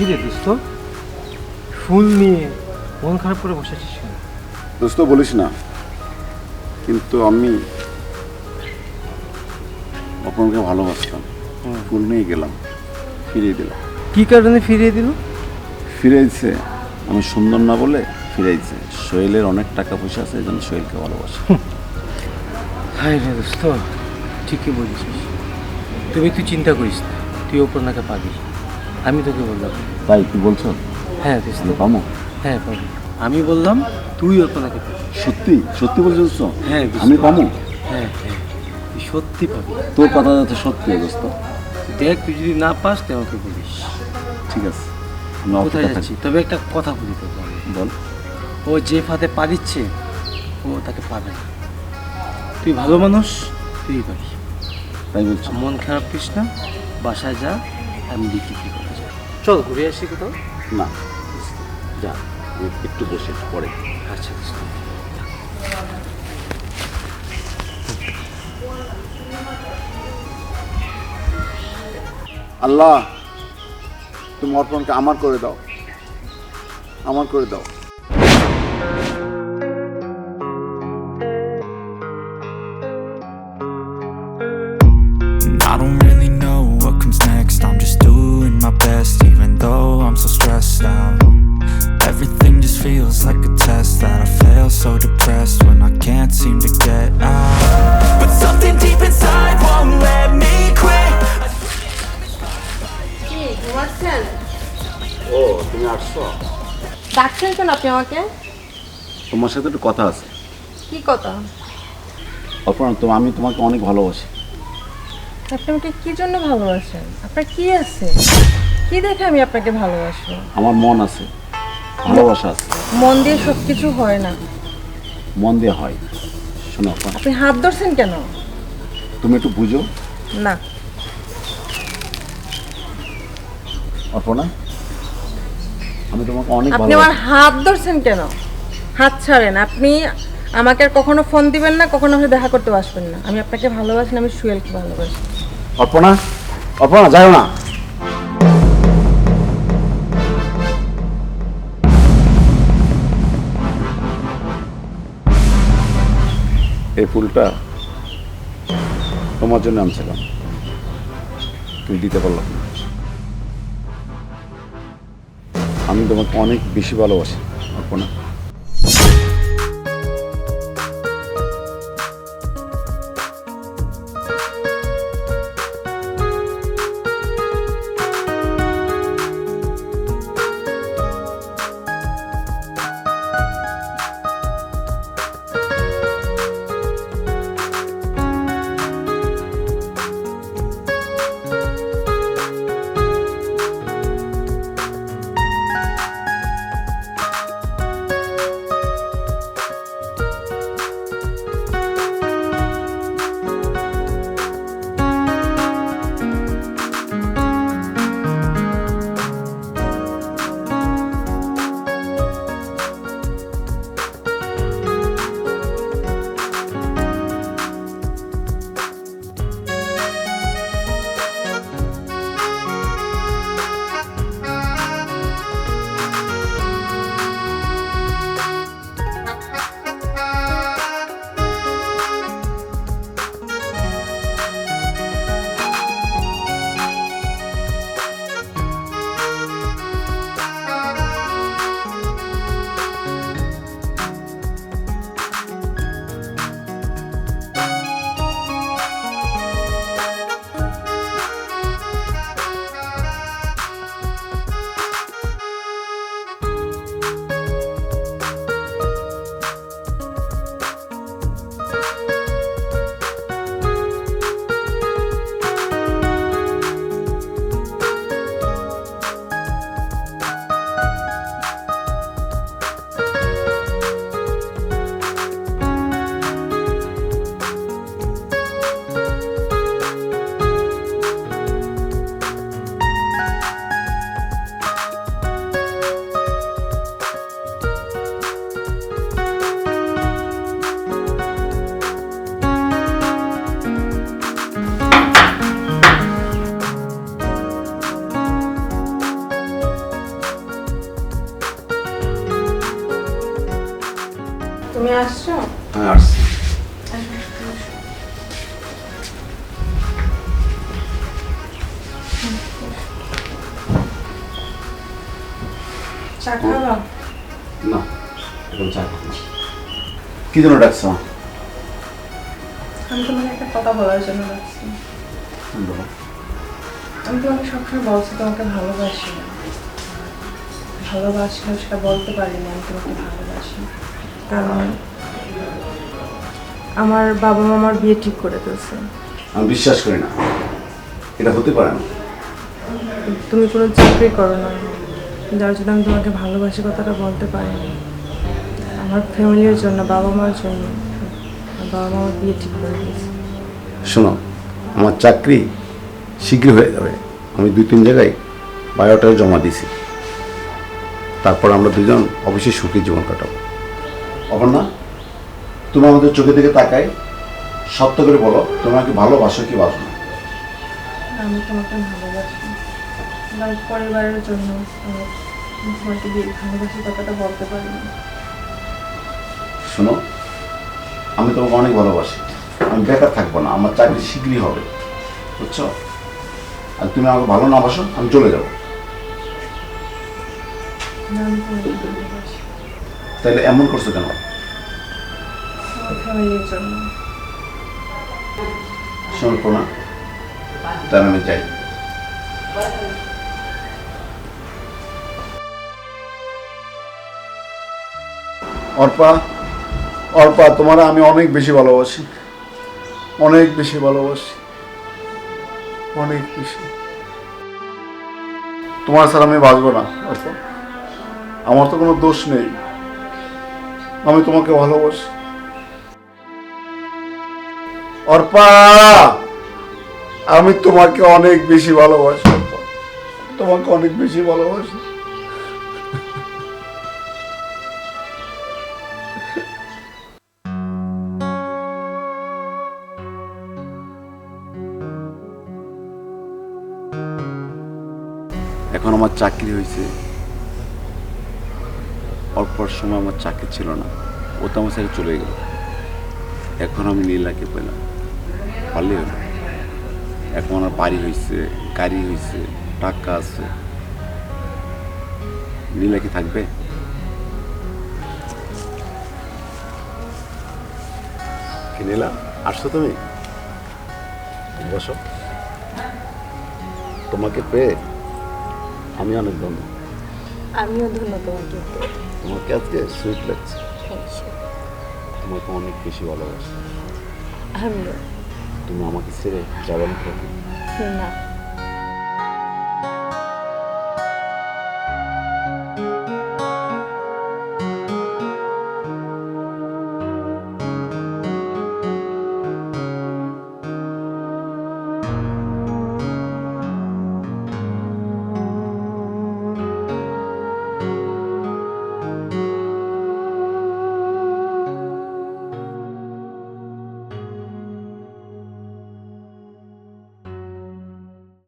রে দোস্ত, ফুল নিয়ে মন খারাপ করে বসে আছিস কেন? দোস্ত বলিস না, কিন্তু আমি অপরকে ভালোবাসতাম, ফুল নিয়ে গেলাম, ফিরিয়ে দিলাম। কি কারণে ফিরিয়ে দিল? ফিরাইছে আমি সুন্দর না বলে ফিরাইছে। সোহেলের অনেক টাকা পয়সা আছে, এই জন্য সোহেলকে ভালোবাসে। হায় রে দোস্ত, ঠিকই বলেছিস। তুই চিন্তা করিস না, তুই অপর্ণাকে পাবি। আমি তোকে বললাম। তাই কি বলছো? হ্যাঁ দোস্ত, আমি পাবো? হ্যাঁ পাবি। আমি বললাম তুই অপর্ণাকে পাবি। সত্যি সত্যি বলছো? হ্যাঁ দোস্ত। আমি পাবো? হ্যাঁ হ্যাঁ, তুই সত্যি পাবি। তোর কথা যাতে সত্যি দোস্ত। দেখ, তুই যদি না পাস তুই আমাকে বলিস। ঠিক আছে, কোথায় যাচ্ছি? তবে একটা কথা বলি তোকে আমি। বল। ও যে ফাঁদে পা দিচ্ছে, ও তাকে পাবে না। তুই ভালো মানুষ, তুই পাবি। তাই বলছো? মন খারাপ করিস না, বাসায় যা, আমি দেখি কি করা যায়। চল ঘুরে আসি কোথাও। না, যা, একটু বসে পরে। আচ্ছা দোস্ত। আল্লাহ, তুমি অর্পণকে আমার করে দাও, আমার করে দাও। I don't really know what comes next. I'm just doing my best, even though I'm so stressed out. Everything just feels like a test that I fail, so depressed when I can't seem to get out. But something deep inside won't let me quit. কি ঘুমাচ্ছেন? ও, তুমি আসছো? ডাকছেন কেন আপনি আমাকে? তোমার সাথে একটু কথা আছে। কি কথা? অর্পণ, আমি তোমাকে অনেক ভালোবাসি। আপনি আমাকে কি জন্য ভালোবাসেন? আপনার কি আছে? কি দেখে আমি আপনাকে ভালোবাসবো? আমার মন আছে, ভালোবাসা আছে। মন দিয়ে সব কিছু হয় না। মন দিয়ে হয়। শোনো অর্পণ, আপনি হাত ধরছেন কেন? তুমি একটু বুঝো। না। অর্পণা, আমি তোমাকে অনেক আপনি আমার ভালোবাসি। হাত ধরছেন কেন? হাত ছাড়েন। আপনি আমাকে আর কখনো ফোন দিবেন না, কখনো হয়ে দেখা করতে আসবেন না। আমি আপনাকে ভালোবাসি না, আমি সুয়েলকে ভালোবাসি। অর্পণা, অর্পণা যাও না। এই ফুলটা তোমার জন্য আনছিলাম, তুমি দিতে পারলাম না। আমি তোমাকে অনেক বেশি ভালোবাসি অর্পণা। তুমি আসছো? হ্যাঁ আসছি। চা খাবা? না এখন চা খাবো না। কি জন্য ডাকছো? আমি তোমাকে একটা কথা বলার জন্য ডাকছি। বলো। আমি তোমাকে সবসময় বলছি তোমাকে ভালোবাসি, ভালোবাসলেও সেটা বলতে পারিনি আমি তোমাকে ভালোবাসি, কারণ আমার বাবা মা আমার বিয়ে ঠিক করে দিয়েছে। আমি বিশ্বাস করি না, এটা হতে পারে না। তুমি কোনো চাকরি করো না, যার জন্য আমি তোমাকে ভালোবাসি কথাটা বলতে পারিনি। আমার ফ্যামিলির জন্য, বাবা মার জন্য আমার বাবা মা আমার বিয়ে ঠিক করে দিয়েছে। শোনো, আমার চাকরি শীঘ্রই হয়ে যাবে। আমি 2-3 জায়গায় বায়োটা জমা দিয়েছি। তারপর আমরা দুজন অবশ্যই সুখী জীবন কাটাবো। অপর্ণা, তুমি আমাদের চোখে দিকে তাকাই সত্য করে বলো, তুমি আমাকে ভালোবাসো কি বাসো না? আমি তোমাকে ভালোবাসি, আমার পরিবারের জন্য আমি তোমাকে বিয়ে ভালোবাসি কথাটা বলতে পারিনি। শোনো, আমি তোমাকে অনেক ভালোবাসি। আমি বেকার থাকবো না, আমার চাকরি শীঘ্রই হবে, বুঝছো? আর তুমি আমাকে ভালো না বাসো, আমি চলে যাবো। না, আমি তোমাকে ভালোবাসি তাহলে এমন করছো কেন? আমার ফ্যামিলির জন্য। শোনো না, তাহলে আমি যাই। অর্পা, অর্পা, তোমার আমি অনেক বেশি ভালোবাসি, অনেক বেশি ভালোবাসি, অনেক বেশি। তোমার ছাড়া আমি বাঁচবো না অর্পা। আমার তো কোনো দোষ নেই, আমি তোমাকে ভালোবাসি। অর্পা, আমি তোমাকে অনেক বেশি ভালোবাসি অর্পা, তোমাকে অনেক বেশি ভালোবাসি। এখন আমার চাকরি হয়েছে, অল্পর সময় আমার চাকরি ছিল না, ও তো আমার সাথে চলে গেল। এখন আমি নীলাকে পেলাম, পারলে হলো। এখন আমার বাড়ি হয়েছে, গাড়ি হয়েছে, টাকা আছে, নীলা কি থাকবে? কি নীলা, আসছো তুমি? বসো। তোমাকে পেয়ে আমি অনেক ধন্য। আমিও ধন্য তোমাকে। তোমাকে আজকে সুইট লাগছে, তোমাকে অনেক বেশি ভালোবাসি। আমিও। তুমি আমাকে ছেড়ে যাবে না? না।